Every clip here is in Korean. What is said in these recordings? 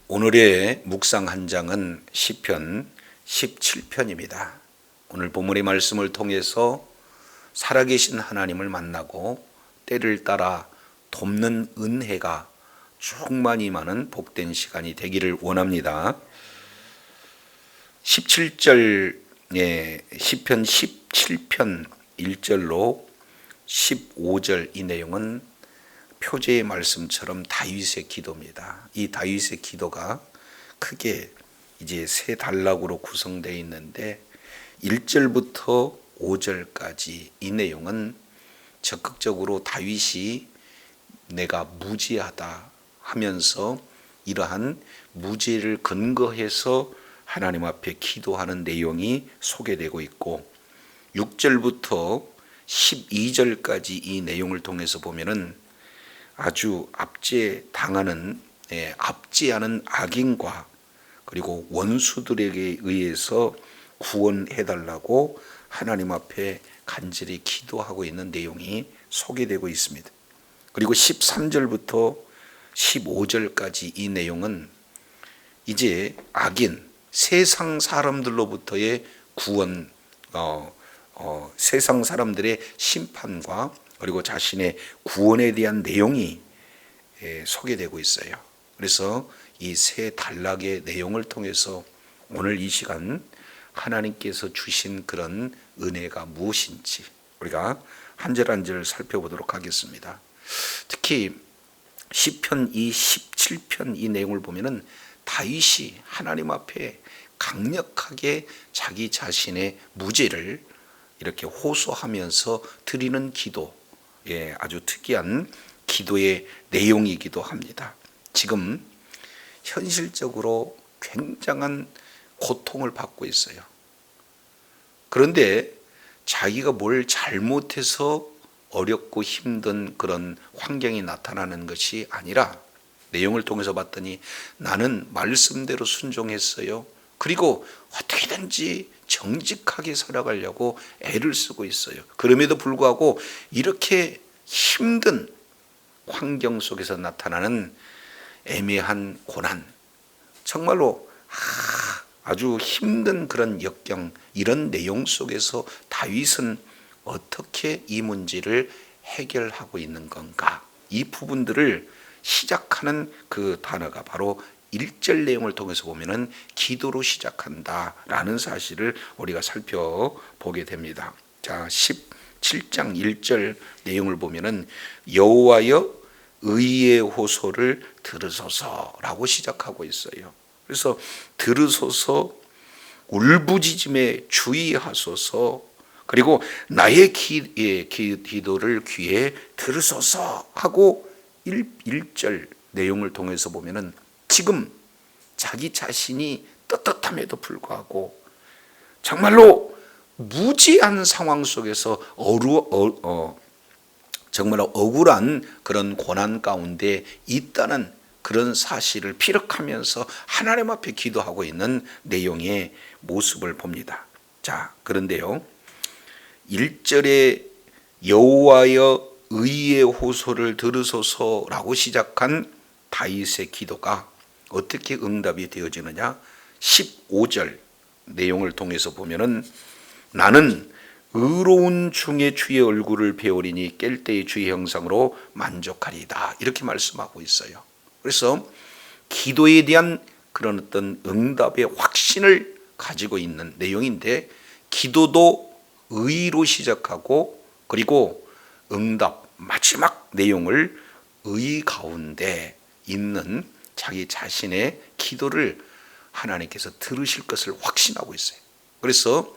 오늘의 묵상 한 장은 시편 17편입니다. 오늘 본문의 말씀을 통해서 살아계신 하나님을 만나고 때를 따라 돕는 은혜가 충만히 많은 복된 시간이 되기를 원합니다. 17절 시편 17편 1절로 15절 이 내용은 표제의 말씀처럼 다윗의 기도입니다. 이 다윗의 기도가 크게 이제 세 단락으로 구성되어 있는데 1절부터 5절까지 이 내용은 적극적으로 다윗이 내가 무지하다 하면서 이러한 무지를 근거해서 하나님 앞에 기도하는 내용이 소개되고 있고 6절부터 12절까지 이 내용을 통해서 보면은 아주 압제하는 악인과 그리고 원수들에게 의해서 구원해달라고 하나님 앞에 간절히 기도하고 있는 내용이 소개되고 있습니다. 그리고 13절부터 15절까지 이 내용은 이제 악인, 세상 사람들로부터의 구원, 세상 사람들의 심판과 그리고 자신의 구원에 대한 내용이 소개되고 있어요. 그래서 이 세 단락의 내용을 통해서 오늘 이 시간 하나님께서 주신 그런 은혜가 무엇인지 우리가 한 절 한 절 살펴보도록 하겠습니다. 특히 시편 이 17편 이 내용을 보면은 다윗이 하나님 앞에 강력하게 자기 자신의 무죄를 이렇게 호소하면서 드리는 기도, 아주 특이한 기도의 내용이기도 합니다. 지금 현실적으로 굉장한 고통을 받고 있어요. 그런데 자기가 뭘 잘못해서 어렵고 힘든 그런 환경이 나타나는 것이 아니라 내용을 통해서 봤더니 나는 말씀대로 순종했어요. 그리고 어떻게든지 정직하게 살아가려고 애를 쓰고 있어요. 그럼에도 불구하고 이렇게 힘든 환경 속에서 나타나는 애매한 고난, 정말로 아주 힘든 그런 역경, 이런 내용 속에서 다윗은 어떻게 이 문제를 해결하고 있는 건가? 이 부분들을 시작하는 그 단어가 바로 1절 내용을 통해서 보면은 기도로 시작한다라는 사실을 우리가 살펴보게 됩니다. 자, 17장 1절 내용을 보면은 여호와여 의의 호소를 들으소서라고 시작하고 있어요. 그래서 들으소서, 울부짖음에 주의하소서, 그리고 나의 기도를 귀에 들으소서 하고 1절 내용을 통해서 보면은 지금 자기 자신이 떳떳함에도 불구하고 정말로 무지한 상황 속에서 정말 억울한 그런 고난 가운데 있다는 그런 사실을 피력하면서 하나님 앞에 기도하고 있는 내용의 모습을 봅니다. 자, 그런데요, 1절에 여호와여 의의 호소를 들으소서라고 시작한 다윗의 기도가 어떻게 응답이 되어지느냐? 15절 내용을 통해서 보면은 나는 의로운 중에 주의 얼굴을 배우리니 깰 때의 주의 형상으로 만족하리이다, 이렇게 말씀하고 있어요. 그래서 기도에 대한 그런 어떤 응답의 확신을 가지고 있는 내용인데, 기도도 의로 시작하고 그리고 응답 마지막 내용을 의 가운데 있는 자기 자신의 기도를 하나님께서 들으실 것을 확신하고 있어요. 그래서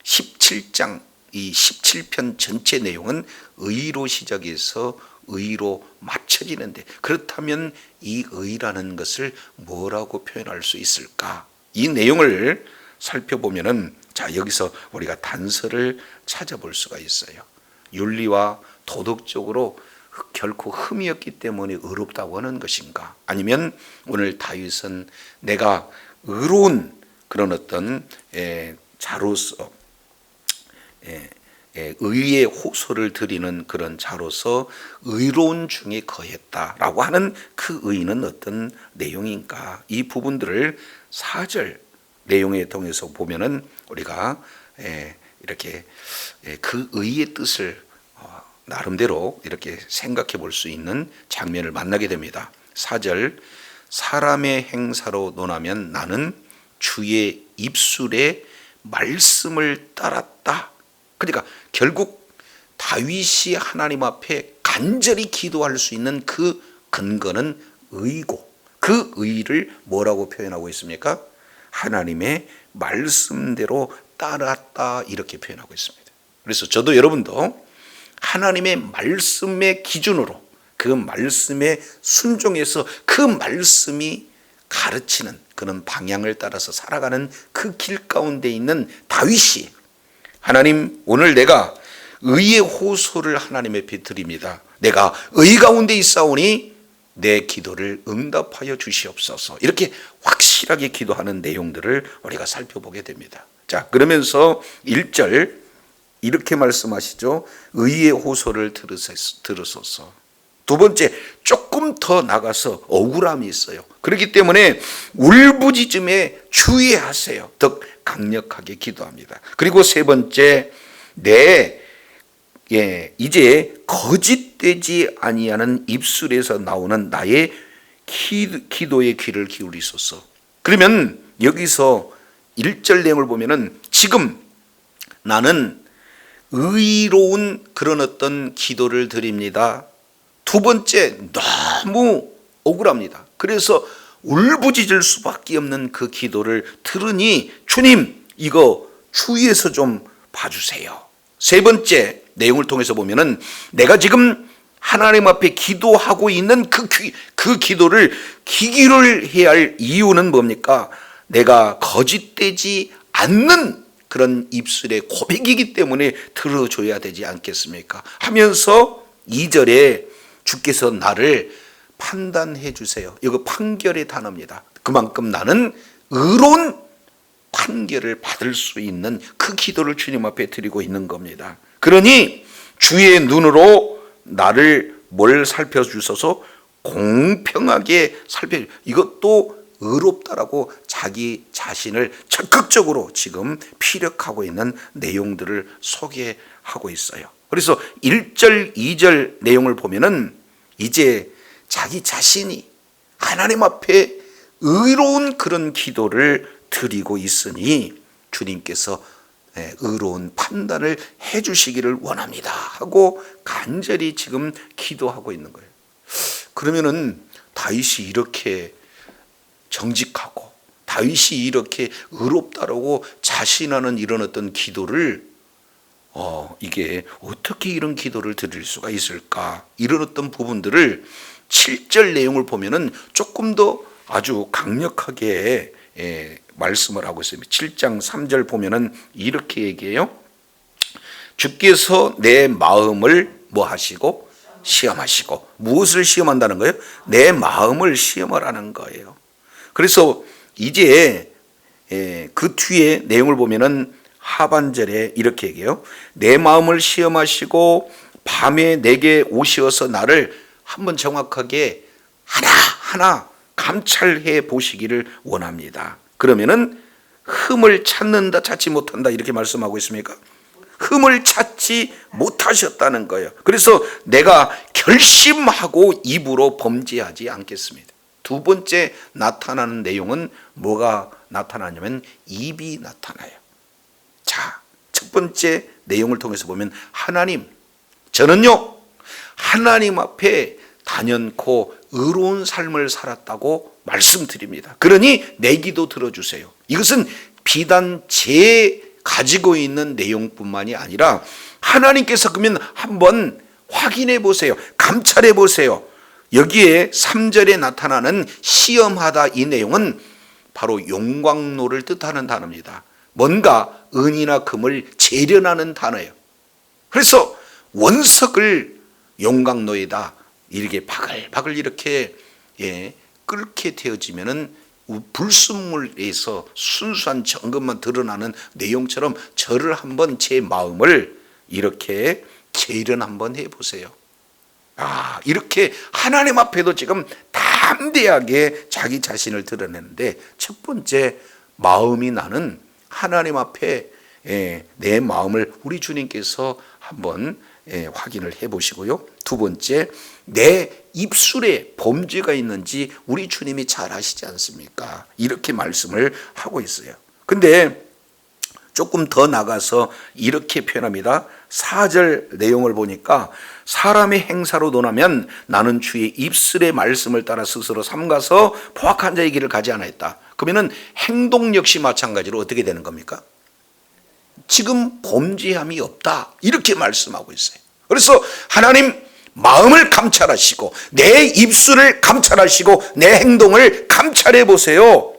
17장 이 17편 전체 내용은 의로 시작해서 의로 맞춰지는데, 그렇다면 이 의라는 것을 뭐라고 표현할 수 있을까? 이 내용을 살펴보면은 자, 여기서 우리가 단서를 찾아볼 수가 있어요. 윤리와 도덕적으로 결코 흠이 없기 때문에 의롭다고 하는 것인가? 아니면 오늘 다윗은 내가 의로운 그런 어떤 자로서 의의 호소를 드리는 그런 자로서 의로운 중에 거했다라고 하는 그 의는 어떤 내용인가? 이 부분들을 4절 내용에 통해서 보면은 우리가 이렇게 그 의의 뜻을 나름대로 이렇게 생각해 볼 수 있는 장면을 만나게 됩니다. 4절 사람의 행사로 논하면 나는 주의 입술에 말씀을 따랐다. 그러니까 결국 다윗이 하나님 앞에 간절히 기도할 수 있는 그 근거는 의고, 그 의를 뭐라고 표현하고 있습니까? 하나님의 말씀대로 따랐다 이렇게 표현하고 있습니다. 그래서 저도 여러분도 하나님의 말씀의 기준으로 그 말씀에 순종해서 그 말씀이 가르치는 그런 방향을 따라서 살아가는 그 길 가운데 있는 다윗이 하나님 오늘 내가 의의 호소를 하나님 앞에 드립니다. 내가 의 가운데 있사오니 내 기도를 응답하여 주시옵소서. 이렇게 확실하게 기도하는 내용들을 우리가 살펴보게 됩니다. 자, 그러면서 1절 이렇게 말씀하시죠. 의의 호소를 들으소서. 두 번째, 조금 더 나가서 억울함이 있어요. 그렇기 때문에 울부짖음에 주의하세요. 더 강력하게 기도합니다. 그리고 세 번째, 이제 거짓되지 아니하는 입술에서 나오는 나의 기도의 귀를 기울이소서. 그러면 여기서 1절 내용을 보면은 지금 나는 의로운 그런 어떤 기도를 드립니다. 두 번째, 너무 억울합니다. 그래서 울부짖을 수밖에 없는 그 기도를 들으니 주님 이거 주위에서 좀 봐주세요. 세 번째 내용을 통해서 보면은 내가 지금 하나님 앞에 기도하고 있는 그 기도를 귀기를 해야 할 이유는 뭡니까? 내가 거짓되지 않는 그런 입술의 고백이기 때문에 들어줘야 되지 않겠습니까? 하면서 2절에 주께서 나를 판단해 주세요. 이거 판결의 단어입니다. 그만큼 나는 의로운 판결을 받을 수 있는 그 기도를 주님 앞에 드리고 있는 겁니다. 그러니 주의 눈으로 나를 뭘 살펴주셔서 공평하게 살펴주세요. 이것도 의롭다라고 자기 자신을 적극적으로 지금 피력하고 있는 내용들을 소개하고 있어요. 그래서 1절, 2절 내용을 보면은 이제 자기 자신이 하나님 앞에 의로운 그런 기도를 드리고 있으니 주님께서 의로운 판단을 해 주시기를 원합니다 하고 간절히 지금 기도하고 있는 거예요. 그러면은 다윗이 이렇게 정직하고 다윗이 이렇게 의롭다라고 자신하는 이런 어떤 기도를 이게 어떻게 이런 기도를 드릴 수가 있을까? 이런 어떤 부분들을 7절 내용을 보면은 조금 더 아주 강력하게 말씀을 하고 있습니다. 7장 3절 보면은 이렇게 얘기해요. 주께서 내 마음을 뭐 하시고? 시험하시고. 무엇을 시험한다는 거예요? 내 마음을 시험하라는 거예요. 그래서 이제 그 뒤에 내용을 보면은 하반절에 이렇게 얘기해요. 내 마음을 시험하시고 밤에 내게 오시어서 나를 한번 정확하게 하나하나 감찰해 보시기를 원합니다. 그러면은 흠을 찾지 못한다 이렇게 말씀하고 있습니까? 흠을 찾지 못하셨다는 거예요. 그래서 내가 결심하고 입으로 범죄하지 않겠습니다. 두 번째 나타나는 내용은 뭐가 나타나냐면 입이 나타나요. 자, 첫 번째 내용을 통해서 보면 하나님, 저는요 하나님 앞에 단연코 의로운 삶을 살았다고 말씀드립니다. 그러니 내 기도 들어주세요. 이것은 비단 제 가지고 있는 내용뿐만이 아니라 하나님께서 그러면 한번 확인해 보세요. 감찰해 보세요. 여기에 3절에 나타나는 시험하다 이 내용은 바로 용광로를 뜻하는 단어입니다. 뭔가 은이나 금을 재련하는 단어예요. 그래서 원석을 용광로에다 이렇게 바글바글 이렇게 끓게 되어지면은 불순물에서 순수한 정금만 드러나는 내용처럼 저를 한번 제 마음을 이렇게 제의를 한번 해보세요. 이렇게 하나님 앞에도 지금 담대하게 자기 자신을 드러내는데, 첫 번째, 마음이 나는 하나님 앞에 내 마음을 우리 주님께서 한번 확인을 해보시고요. 두 번째, 내 입술에 범죄가 있는지 우리 주님이 잘 아시지 않습니까? 이렇게 말씀을 하고 있어요. 근데 조금 더 나가서 이렇게 표현합니다. 4절 내용을 보니까, 사람의 행사로 논하면 나는 주의 입술의 말씀을 따라 스스로 삼가서 포악한 자의 길을 가지 않았다. 그러면은 행동 역시 마찬가지로 어떻게 되는 겁니까? 지금 범죄함이 없다, 이렇게 말씀하고 있어요. 그래서 하나님, 마음을 감찰하시고 내 입술을 감찰하시고 내 행동을 감찰해 보세요.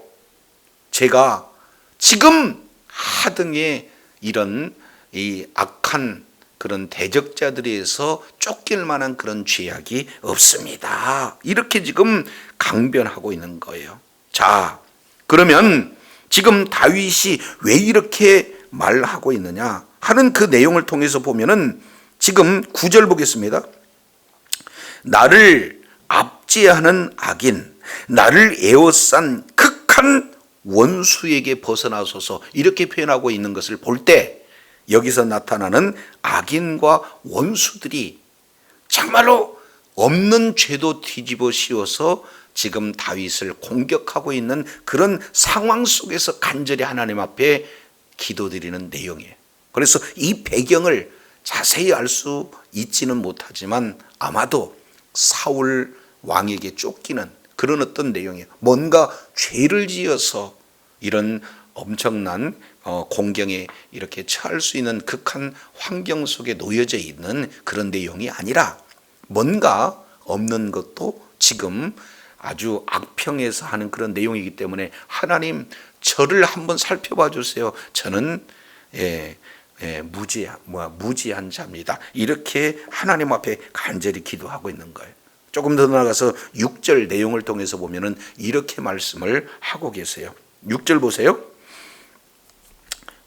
제가 지금 하등의 이런 이 악한 그런 대적자들에 의해서 쫓길 만한 그런 죄악이 없습니다. 이렇게 지금 강변하고 있는 거예요. 자, 그러면 지금 다윗이 왜 이렇게 말하고 있느냐 하는 그 내용을 통해서 보면은, 지금 9절 보겠습니다. 나를 압제하는 악인, 나를 에워싼 극한 원수에게 벗어나소서, 이렇게 표현하고 있는 것을 볼 때, 여기서 나타나는 악인과 원수들이 정말로 없는 죄도 뒤집어 씌워서 지금 다윗을 공격하고 있는 그런 상황 속에서 간절히 하나님 앞에 기도드리는 내용이에요. 그래서 이 배경을 자세히 알 수 있지는 못하지만 아마도 사울 왕에게 쫓기는 그런 어떤 내용이에요. 뭔가 죄를 지어서 이런 엄청난 공경에 이렇게 처할 수 있는 극한 환경 속에 놓여져 있는 그런 내용이 아니라, 뭔가 없는 것도 지금 아주 악평에서 하는 그런 내용이기 때문에, 하나님, 저를 한번 살펴봐 주세요. 저는 무지한 자입니다. 이렇게 하나님 앞에 간절히 기도하고 있는 거예요. 조금 더 나아가서 6절 내용을 통해서 보면은 이렇게 말씀을 하고 계세요. 6절 보세요.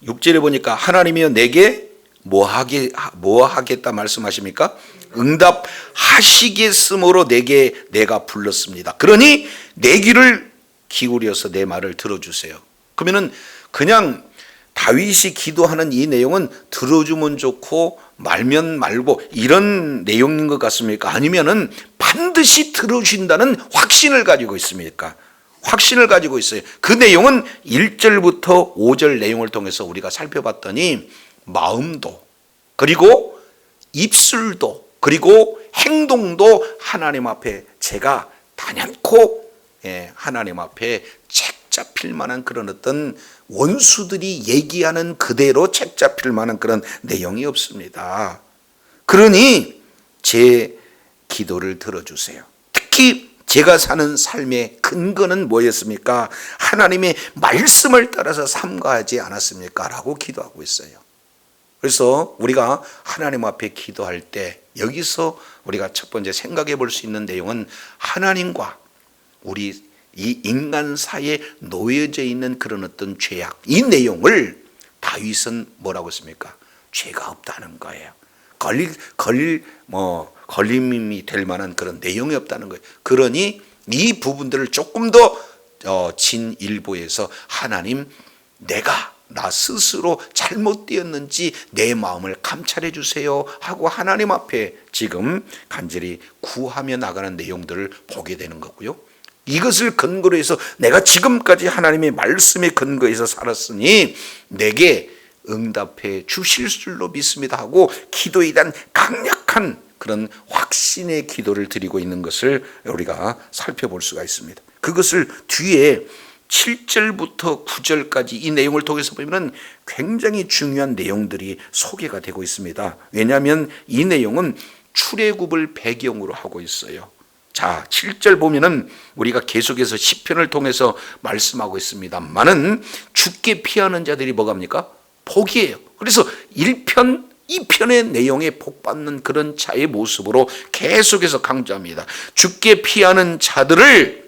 6절에 보니까, 하나님이여 내게 뭐 하겠다 말씀하십니까? 응답하시겠으므로 내가 불렀습니다. 그러니 내 귀를 기울여서 내 말을 들어주세요. 그러면은 그냥 다윗이 기도하는 이 내용은 들어주면 좋고 말면 말고 이런 내용인 것 같습니까? 아니면은 반드시 들어주신다는 확신을 가지고 있습니까? 확신을 가지고 있어요. 그 내용은 1절부터 5절 내용을 통해서 우리가 살펴봤더니, 마음도, 그리고 입술도, 그리고 행동도 하나님 앞에 제가 단연코 하나님 앞에 책 잡힐 만한 그런 어떤 원수들이 얘기하는 그대로 책 잡힐 만한 그런 내용이 없습니다. 그러니 제 기도를 들어주세요. 특히 제가 사는 삶의 근거는 뭐였습니까? 하나님의 말씀을 따라서 삼가하지 않았습니까? 라고 기도하고 있어요. 그래서 우리가 하나님 앞에 기도할 때, 여기서 우리가 첫 번째 생각해 볼 수 있는 내용은, 하나님과 우리 이 인간 사이에 놓여져 있는 그런 어떤 죄악, 이 내용을 다윗은 뭐라고 했습니까? 죄가 없다는 거예요. 걸림이 될 만한 그런 내용이 없다는 거예요. 그러니 이 부분들을 조금 더 진일보에서, 하나님, 내가 나 스스로 잘못되었는지 내 마음을 감찰해 주세요 하고 하나님 앞에 지금 간절히 구하며 나가는 내용들을 보게 되는 거고요. 이것을 근거로 해서 내가 지금까지 하나님의 말씀에 근거해서 살았으니 내게 응답해 주실 줄로 믿습니다 하고 기도에 대한 강력한 그런 확신의 기도를 드리고 있는 것을 우리가 살펴볼 수가 있습니다. 그것을 뒤에 7절부터 9절까지 이 내용을 통해서 보면 굉장히 중요한 내용들이 소개가 되고 있습니다. 왜냐하면 이 내용은 출애굽을 배경으로 하고 있어요. 자, 7절 보면은 우리가 계속해서 시편을 통해서 말씀하고 있습니다만은, 죽게 피하는 자들이 뭐갑니까? 복이에요. 그래서 1편, 2편의 내용에 복받는 그런 자의 모습으로 계속해서 강조합니다. 죽게 피하는 자들을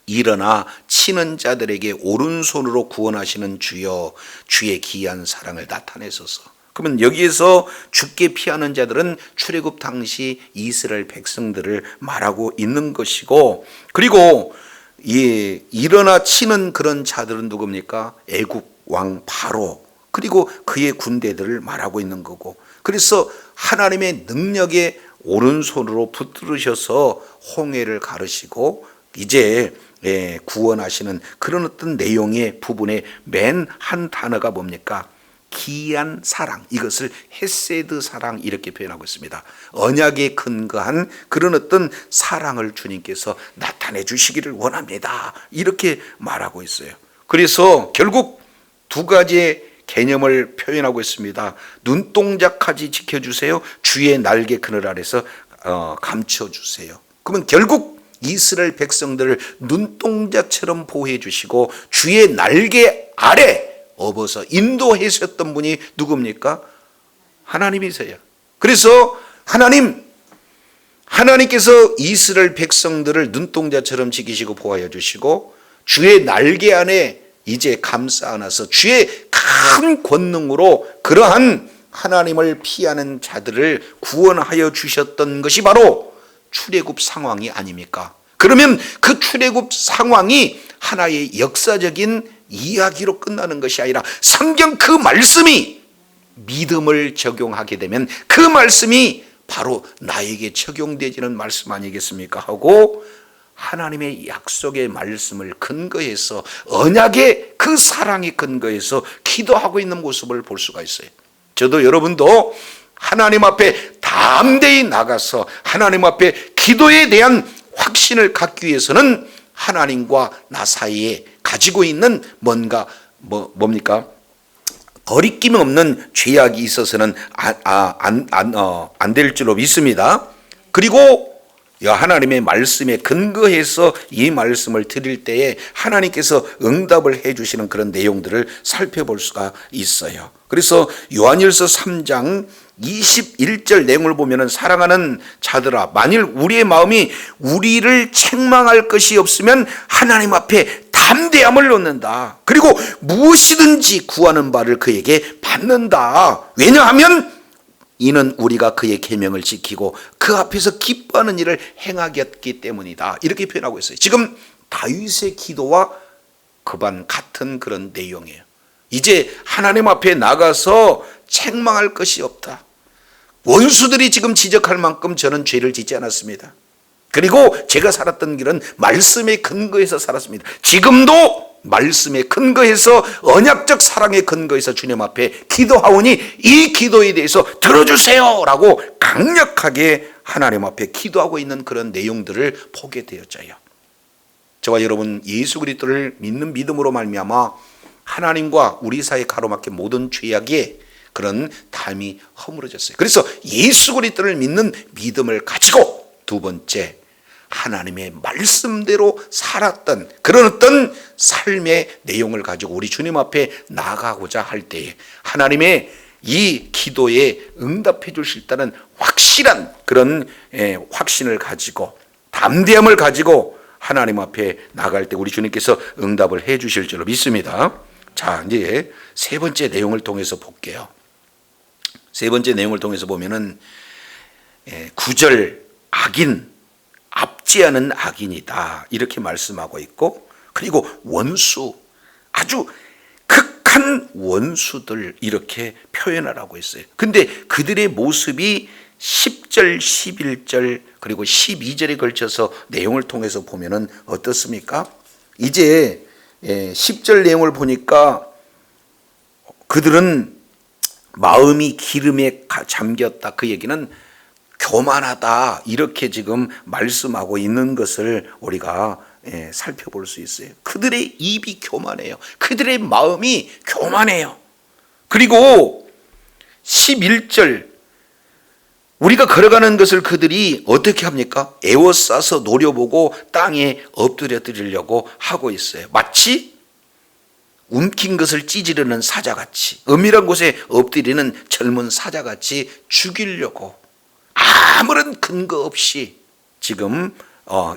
일어나 치는 자들에게 오른손으로 구원하시는 주여, 주의 기이한 사랑을 나타내소서. 그러면 여기에서 죽게 피하는 자들은 출애굽 당시 이스라엘 백성들을 말하고 있는 것이고, 그리고 일어나 치는 그런 자들은 누굽니까? 애국 왕 바로, 그리고 그의 군대들을 말하고 있는 거고, 그래서 하나님의 능력에 오른손으로 붙들으셔서 홍해를 가르시고 이제 구원하시는 그런 어떤 내용의 부분의 맨 한 단어가 뭡니까? 기이한 사랑, 이것을 헤세드 사랑 이렇게 표현하고 있습니다. 언약에 근거한 그런 어떤 사랑을 주님께서 나타내 주시기를 원합니다, 이렇게 말하고 있어요. 그래서 결국 두 가지의 개념을 표현하고 있습니다. 눈동자까지 지켜주세요. 주의 날개 그늘 아래서 감춰주세요. 그러면 결국 이스라엘 백성들을 눈동자처럼 보호해 주시고 주의 날개 아래 업어서 인도하셨던 분이 누굽니까? 하나님이세요. 그래서 하나님께서 이스라엘 백성들을 눈동자처럼 지키시고 보호해 주시고 주의 날개 안에 이제 감싸 안아서 주의 큰 권능으로 그러한 하나님을 피하는 자들을 구원하여 주셨던 것이 바로 출애굽 상황이 아닙니까? 그러면 그 출애굽 상황이 하나의 역사적인 이야기로 끝나는 것이 아니라 성경 그 말씀이 믿음을 적용하게 되면 그 말씀이 바로 나에게 적용되지는 말씀 아니겠습니까? 하고 하나님의 약속의 말씀을 근거해서 언약의 그 사랑에 근거해서 기도하고 있는 모습을 볼 수가 있어요. 저도 여러분도 하나님 앞에 담대히 나가서 하나님 앞에 기도에 대한 확신을 갖기 위해서는 하나님과 나 사이에 가지고 있는 뭡니까? 거리낌 없는 죄악이 있어서는 안 될 줄로 믿습니다. 그리고 하나님의 말씀에 근거해서 이 말씀을 드릴 때에 하나님께서 응답을 해주시는 그런 내용들을 살펴볼 수가 있어요. 그래서 요한일서 3장 21절 내용을 보면은 사랑하는 자들아, 만일 우리의 마음이 우리를 책망할 것이 없으면 하나님 앞에 담대함을 놓는다. 그리고 무엇이든지 구하는 바를 그에게 받는다. 왜냐하면 이는 우리가 그의 계명을 지키고 그 앞에서 기뻐하는 일을 행하겠기 때문이다. 이렇게 표현하고 있어요. 지금 다윗의 기도와 그반 같은 그런 내용이에요. 이제 하나님 앞에 나가서 책망할 것이 없다. 원수들이 지금 지적할 만큼 저는 죄를 짓지 않았습니다. 그리고 제가 살았던 길은 말씀에 근거해서 살았습니다. 지금도 말씀에 근거해서 언약적 사랑에 근거해서 주님 앞에 기도하오니 이 기도에 대해서 들어주세요 라고 강력하게 하나님 앞에 기도하고 있는 그런 내용들을 보게 되었어요. 저와 여러분 예수 그리스도를 믿는 믿음으로 말미암아 하나님과 우리 사이에 가로막힌 모든 죄악에 그런 담이 허물어졌어요. 그래서 예수 그리스도를 믿는 믿음을 가지고 두 번째, 하나님의 말씀대로 살았던 그런 어떤 삶의 내용을 가지고 우리 주님 앞에 나가고자 할 때에 하나님의 이 기도에 응답해 주실 때는 확실한 그런 확신을 가지고 담대함을 가지고 하나님 앞에 나갈 때 우리 주님께서 응답을 해 주실 줄로 믿습니다. 자, 이제 세 번째 내용을 통해서 볼게요. 세 번째 내용을 통해서 보면은 9절 악인, 압제하는 악인이다 이렇게 말씀하고 있고, 그리고 원수, 아주 극한 원수들 이렇게 표현을 하고 있어요. 근데 그들의 모습이 10절, 11절 그리고 12절에 걸쳐서 내용을 통해서 보면은 어떻습니까? 이제 10절 내용을 보니까 그들은 마음이 기름에 잠겼다. 그 얘기는 교만하다 이렇게 지금 말씀하고 있는 것을 우리가 살펴볼 수 있어요. 그들의 입이 교만해요. 그들의 마음이 교만해요. 그리고 11절 우리가 걸어가는 것을 그들이 어떻게 합니까? 애워싸서 노려보고 땅에 엎드려 드리려고 하고 있어요. 마치 움킨 것을 찢으려는 사자같이, 은밀한 곳에 엎드리는 젊은 사자같이 죽이려고 아무런 근거 없이 지금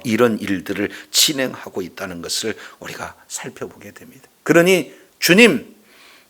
이런 일들을 진행하고 있다는 것을 우리가 살펴보게 됩니다. 그러니 주님,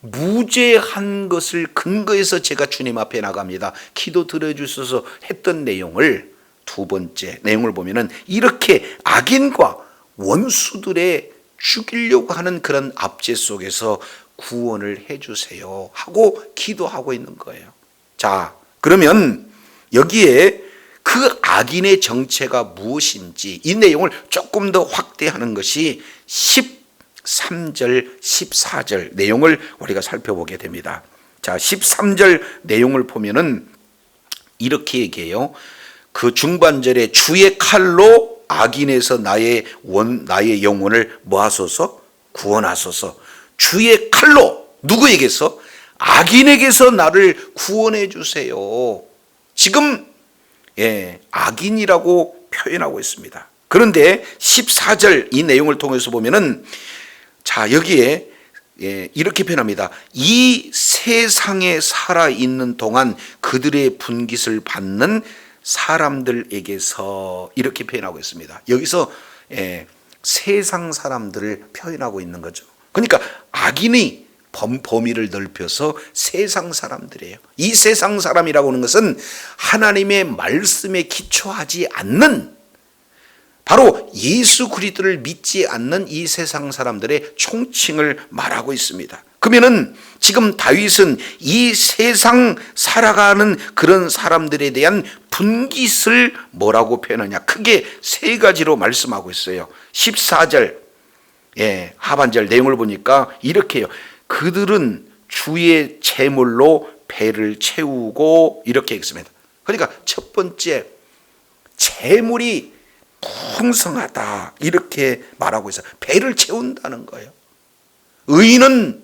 무죄한 것을 근거해서 제가 주님 앞에 나갑니다, 기도 들어주셔서 했던 내용을 두 번째 내용을 보면은 이렇게 악인과 원수들의 죽이려고 하는 그런 압제 속에서 구원을 해주세요 하고 기도하고 있는 거예요. 자, 그러면 여기에 그 악인의 정체가 무엇인지 이 내용을 조금 더 확대하는 것이 13절, 14절 내용을 우리가 살펴보게 됩니다. 자, 13절 내용을 보면은 이렇게 얘기해요. 그 중반절에 주의 칼로 악인에서 나의 영혼을 뭐 하소서? 구원하소서. 주의 칼로 누구에게서? 악인에게서 나를 구원해 주세요. 지금 악인이라고 표현하고 있습니다. 그런데 14절 이 내용을 통해서 보면은 자, 여기에 이렇게 표현합니다. 이 세상에 살아있는 동안 그들의 분깃을 받는 사람들에게서 이렇게 표현하고 있습니다. 여기서 세상 사람들을 표현하고 있는 거죠. 그러니까 악인이 범위를 넓혀서 세상 사람들이에요. 이 세상 사람이라고 하는 것은 하나님의 말씀에 기초하지 않는, 바로 예수 그리스도를 믿지 않는 이 세상 사람들의 총칭을 말하고 있습니다. 그러면은 지금 다윗은 이 세상 살아가는 그런 사람들에 대한 분깃을 뭐라고 표현하냐? 크게 세 가지로 말씀하고 있어요. 14절 하반절 내용을 보니까 이렇게 해요. 그들은 주의 재물로 배를 채우고, 이렇게 했습니다. 그러니까 첫 번째, 재물이 풍성하다 이렇게 말하고 있어요. 배를 채운다는 거예요. 의인은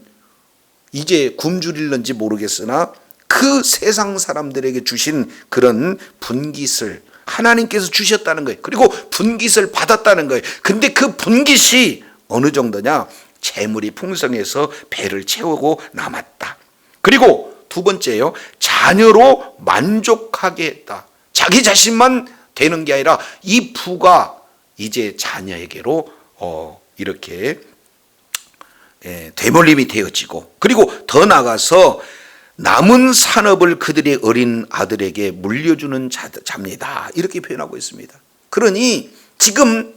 이제 굶주릴는지 모르겠으나 그 세상 사람들에게 주신 그런 분깃을 하나님께서 주셨다는 거예요. 그리고 분깃을 받았다는 거예요. 근데 그 분깃이 어느 정도냐? 재물이 풍성해서 배를 채우고 남았다. 그리고 두 번째요, 자녀로 만족하게 했다. 자기 자신만 되는 게 아니라 이 부가 이제 자녀에게로 이렇게 되물림이 되어지고, 그리고 더 나아가서 남은 산업을 그들의 어린 아들에게 물려주는 자입니다. 이렇게 표현하고 있습니다. 그러니 지금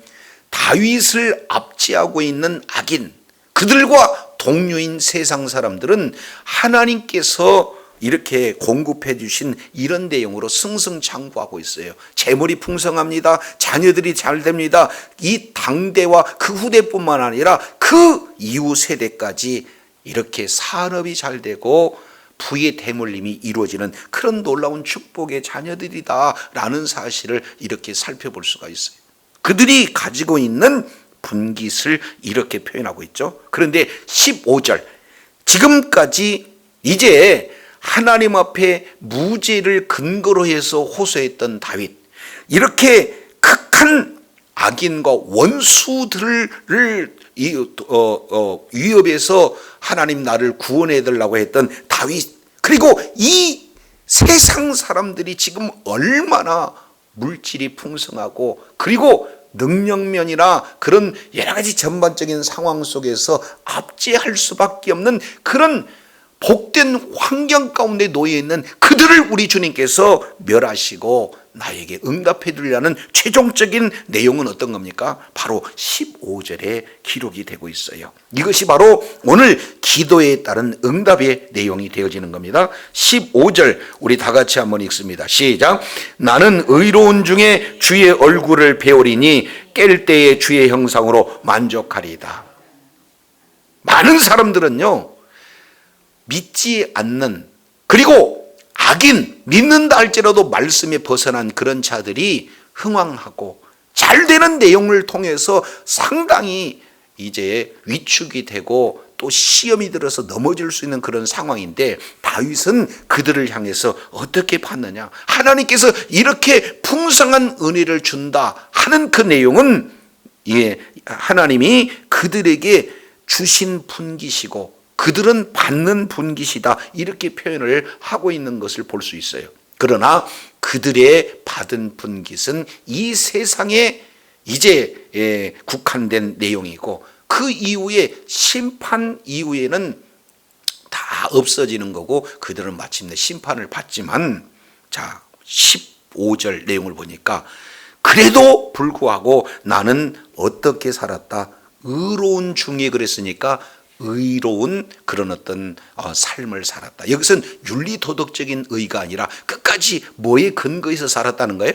다윗을 압제하고 있는 악인, 그들과 동료인 세상 사람들은 하나님께서 이렇게 공급해 주신 이런 내용으로 승승장구하고 있어요. 재물이 풍성합니다. 자녀들이 잘 됩니다. 이 당대와 그 후대뿐만 아니라 그 이후 세대까지 이렇게 산업이 잘 되고 부의 대물림이 이루어지는 그런 놀라운 축복의 자녀들이다라는 사실을 이렇게 살펴볼 수가 있어요. 그들이 가지고 있는 분깃을 이렇게 표현하고 있죠. 그런데 15절, 지금까지 이제 하나님 앞에 무죄를 근거로 해서 호소했던 다윗, 이렇게 극한 악인과 원수들을 위협해서 하나님 나를 구원해 달라고 했던 다윗, 그리고 이 세상 사람들이 지금 얼마나 물질이 풍성하고 그리고 능력면이나 그런 여러 가지 전반적인 상황 속에서 압제할 수밖에 없는 그런 복된 환경 가운데 놓여 있는 그들을 우리 주님께서 멸하시고 나에게 응답해 주려는 최종적인 내용은 어떤 겁니까? 바로 15절에 기록이 되고 있어요. 이것이 바로 오늘 기도에 따른 응답의 내용이 되어지는 겁니다. 15절 우리 다 같이 한번 읽습니다. 시작. 나는 의로운 중에 주의 얼굴을 배우리니 깰 때에 주의 형상으로 만족하리이다. 많은 사람들은요, 믿지 않는, 그리고 악인, 믿는다 할지라도 말씀에 벗어난 그런 자들이 흥황하고 잘 되는 내용을 통해서 상당히 이제 위축이 되고 또 시험이 들어서 넘어질 수 있는 그런 상황인데, 다윗은 그들을 향해서 어떻게 봤느냐? 하나님께서 이렇게 풍성한 은혜를 준다 하는 그 내용은 하나님이 그들에게 주신 분깃이고 그들은 받는 분깃이다, 이렇게 표현을 하고 있는 것을 볼 수 있어요. 그러나 그들의 받은 분깃은 이 세상에 이제 국한된 내용이고 그 이후에 심판 이후에는 없어지는 거고 그들은 마침내 심판을 받지만, 자 15절 내용을 보니까 그래도 불구하고 나는 어떻게 살았다? 의로운 중에, 그랬으니까 의로운 그런 어떤 삶을 살았다. 여기서는 윤리도덕적인 의가 아니라 끝까지 뭐에 근거해서 살았다는 거예요?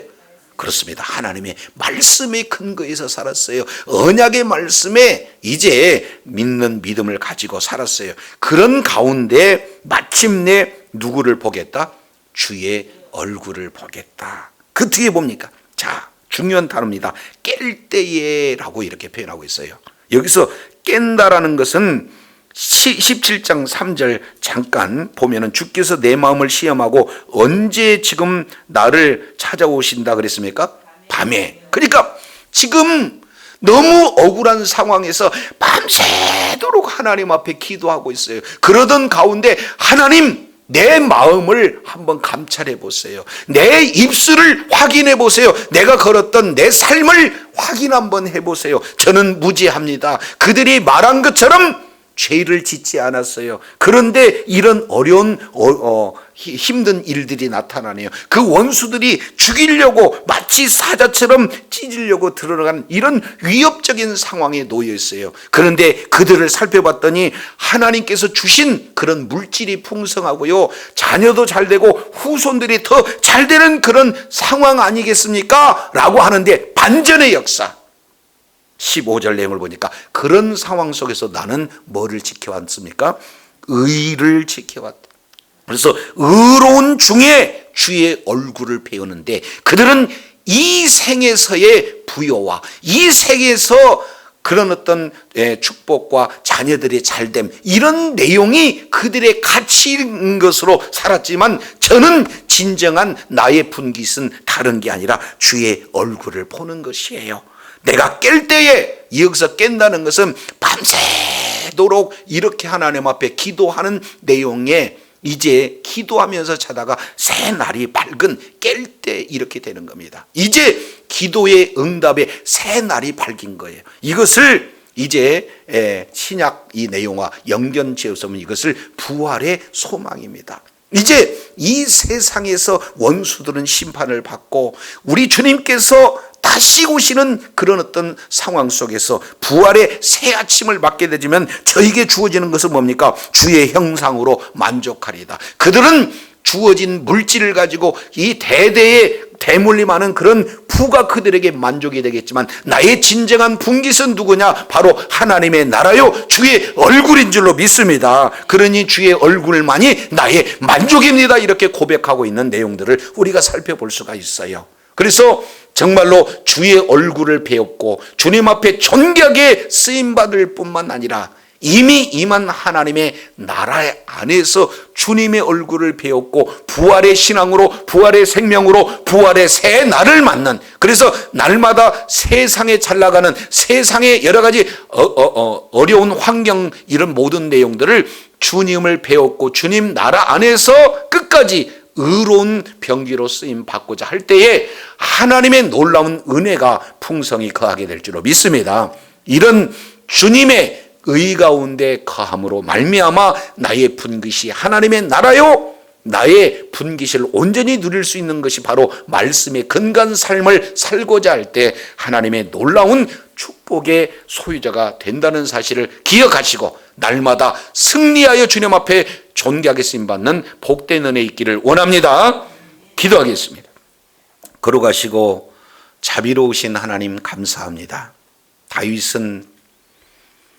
그렇습니다. 하나님의 말씀에 근거해서 살았어요. 언약의 말씀에 이제 믿는 믿음을 가지고 살았어요. 그런 가운데 마침내 누구를 보겠다? 주의 얼굴을 보겠다. 그 뒤에 뭡니까? 자, 중요한 단어입니다. 깰 때에라고 이렇게 표현하고 있어요. 여기서 깬다라는 것은 17장 3절 잠깐 보면은 주께서 내 마음을 시험하고 언제 지금 나를 찾아오신다 그랬습니까? 밤에. 그러니까 지금 너무 억울한 상황에서 밤새도록 하나님 앞에 기도하고 있어요. 그러던 가운데 하나님, 내 마음을 한번 감찰해 보세요. 내 입술을 확인해 보세요. 내가 걸었던 내 삶을 확인 한번 해 보세요. 저는 무지합니다. 그들이 말한 것처럼 죄를 짓지 않았어요. 그런데 이런 어려운 힘든 일들이 나타나네요. 그 원수들이 죽이려고 마치 사자처럼 찢으려고 들어간 이런 위협적인 상황에 놓여 있어요. 그런데 그들을 살펴봤더니 하나님께서 주신 그런 물질이 풍성하고요, 자녀도 잘 되고 후손들이 더 잘 되는 그런 상황 아니겠습니까? 라고 하는데 반전의 역사. 15절 내용을 보니까 그런 상황 속에서 나는 뭐를 지켜왔습니까? 의를 지켜왔다. 그래서 의로운 중에 주의 얼굴을 배우는데 그들은 이 생에서의 부여와 이 생에서 그런 어떤 축복과 자녀들의 잘됨, 이런 내용이 그들의 가치인 것으로 살았지만, 저는 진정한 나의 분깃은 다른 게 아니라 주의 얼굴을 보는 것이에요. 내가 깰 때에, 여기서 깬다는 것은 밤새도록 이렇게 하나님 앞에 기도하는 내용에 이제 기도하면서 자다가 새 날이 밝은 깰 때 이렇게 되는 겁니다. 이제 기도의 응답에 새 날이 밝은 거예요. 이것을 이제 신약 이 내용과 연결지어서면 이것을 부활의 소망입니다. 이제 이 세상에서 원수들은 심판을 받고 우리 주님께서 다시 오시는 그런 어떤 상황 속에서 부활의 새 아침을 맞게 되면 저에게 주어지는 것은 뭡니까? 주의 형상으로 만족하리다. 그들은 주어진 물질을 가지고 이 대대에 대물림하는 그런 부가 그들에게 만족이 되겠지만, 나의 진정한 분깃은 누구냐? 바로 하나님의 나라요 주의 얼굴인 줄로 믿습니다. 그러니 주의 얼굴만이 나의 만족입니다. 이렇게 고백하고 있는 내용들을 우리가 살펴볼 수가 있어요. 그래서 정말로 주의 얼굴을 배웠고 주님 앞에 존귀하게 쓰임받을 뿐만 아니라 이미 임한 하나님의 나라 안에서 주님의 얼굴을 배웠고 부활의 신앙으로, 부활의 생명으로, 부활의 새 날을 맞는, 그래서 날마다 세상에 잘 나가는 세상의 여러 가지 어려운 환경, 이런 모든 내용들을 주님을 배웠고 주님 나라 안에서 끝까지 의로운 병기로 쓰임 받고자 할 때에 하나님의 놀라운 은혜가 풍성히 거하게 될 줄로 믿습니다. 이런 주님의 의 가운데 거함으로 말미암아 나의 분깃이 하나님의 나라요, 나의 분깃을 온전히 누릴 수 있는 것이 바로 말씀의 근간 삶을 살고자 할 때 하나님의 놀라운 축복의 소유자가 된다는 사실을 기억하시고 날마다 승리하여 주님 앞에 존귀하게 쓰임받는 복된 은혜 있기를 원합니다. 기도하겠습니다. 걸어가시고 자비로우신 하나님 감사합니다. 다윗은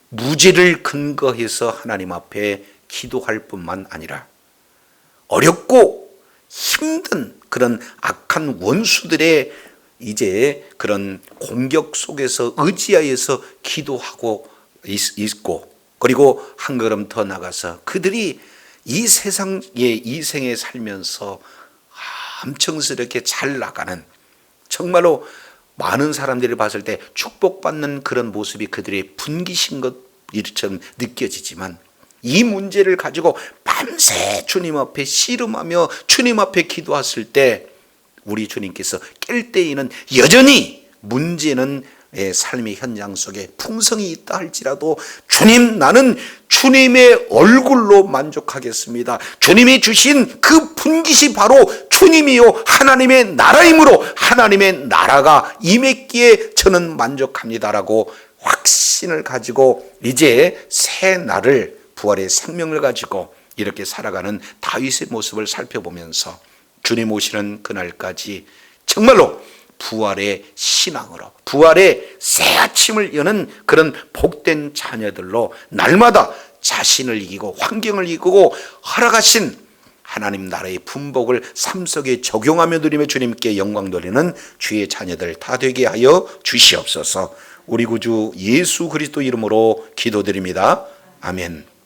무지를 근거해서 하나님 앞에 기도할 뿐만 아니라 어렵고 힘든 그런 악한 원수들의 이제 그런 공격 속에서 의지하여서 기도하고 있고, 그리고 한 걸음 더 나가서 그들이 이 세상에 이 생에 살면서 함청스럽게 잘 나가는, 정말로 많은 사람들이 봤을 때 축복받는 그런 모습이 그들의 분깃인 것처럼 느껴지지만, 이 문제를 가지고 밤새 주님 앞에 씨름하며 주님 앞에 기도했을 때 우리 주님께서 깰 때에는 여전히 문제는 삶의 현장 속에 풍성이 있다 할지라도 주님, 나는 주님의 얼굴로 만족하겠습니다. 주님이 주신 그 분깃이 바로 주님이요 하나님의 나라이므로 하나님의 나라가 임했기에 저는 만족합니다라고 확신을 가지고 이제 새 날을, 부활의 생명을 가지고 이렇게 살아가는 다윗의 모습을 살펴보면서 주님 오시는 그날까지 정말로 부활의 신앙으로, 부활의 새 아침을 여는 그런 복된 자녀들로 날마다 자신을 이기고 환경을 이기고 허락하신 하나님 나라의 분복을 삶 속에 적용하며 누리며 주님께 영광 돌리는 주의 자녀들 다 되게 하여 주시옵소서. 우리 구주 예수 그리스도 이름으로 기도드립니다. 아멘.